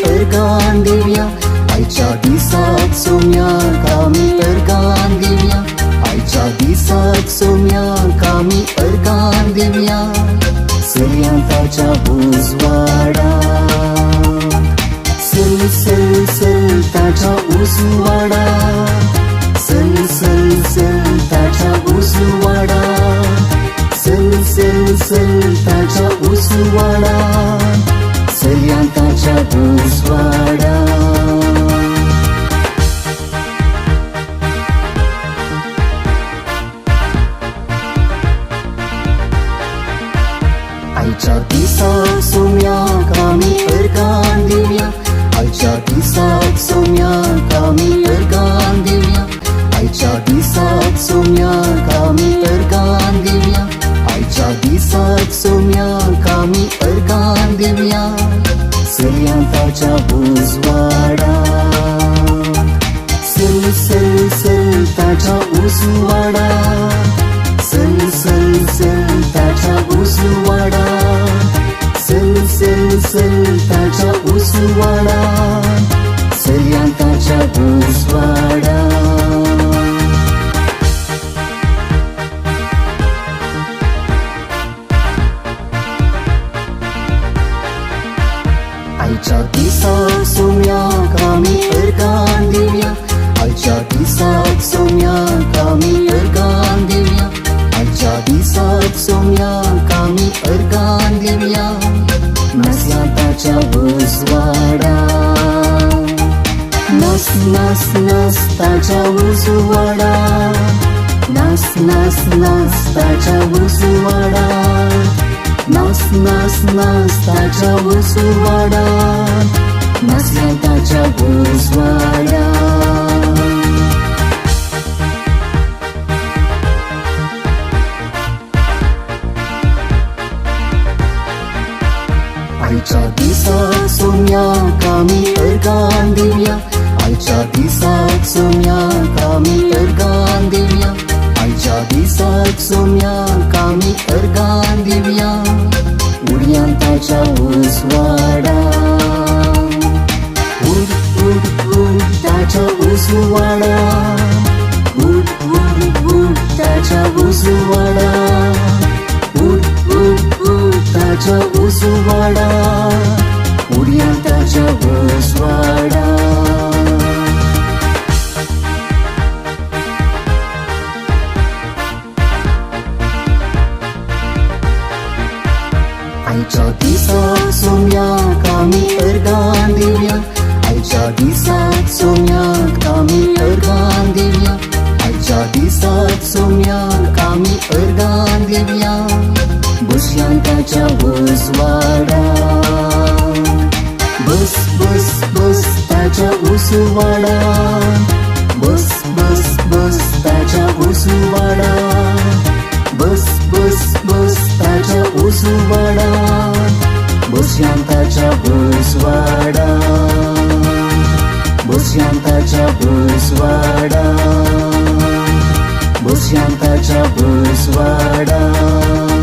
Organ देऊया, आईच्या दिसात सोम्याक आमी अर्गान देऊया, आईच्या दिसात सोम्याक आमी अर्गान देऊया. सल्यांताच्या उजवाडाक सल सल सल ताच्या उजवाडाक, सल सल सल ताच्या उजवाडाक, सल सल सल ताच्या उजवाडाक, सल्यांताच्या उजवाडाक. आईच्या दिसाक सोम्याक आमी अर्गान देऊया, आईच्या दिसाक सोम्याक आमी अर्गान देऊया, आईच्या दिसाक सोम्याक आमी अर्गान देऊया, आईच्या दिसाक सोम्याक आमी अर्गान देऊया. सल्यांताच्या उजवाडाक सल सल सल ताच्या उजवाडाक, सल सल सल ताच्या उजवाडाक, सल सल सल ताच्या उजवाडाक, सल्यांताच्या उजवाडाक. आईच्या दिसाक सोम्याक आमी अर्गान देऊया, आईच्या दिसाक सोम्याक आमी अर्गान देऊया, आईच्या दिसाक सोम्याक आमी अर्गान देऊया. नस्यांताच्या उजवाडाक नस नस नस ताच्या उजवाडाक, नस नस नस ताच्या उजवाडाक, नस नस नस ताच्या उजवाडाक, नस्यांताच्या उजवाडाक. आईच्या दिसाक सोम्याक आमी अर्गान देऊया, आईच्या दिसाक सोम्याक आमी अर्गान देऊया, आईच्या दिसाक सोम्याक आमी अर्गान देऊया. उडयांताच्या उजवाडाक उड उड उड ताच्या उजवाडाक, उड उड उड ताच्या उजवाडाक, उड उड उड ताच्या उजवाडाक, उडयांताच्या उजवाडाक. आईच्या दिसाक सोम्याक आमी अर्गान देऊया, आईच्या दिसाक सोम्याक आमी अर्गान देऊया, आईच्या दिसाक सोम्याक आमी अर्गान देऊया. बुशयांताच्या उजवाडाक बस बस बस ताच्या उजवाडाक, बस बस बस ताच्या उजवाडाक, बस बस बस ताच्या उजवाडाक. बुशयांताच्या उजवाडाक, बुशयांताच्या उजवाडाक, बुशयांताच्या उजवाडाक.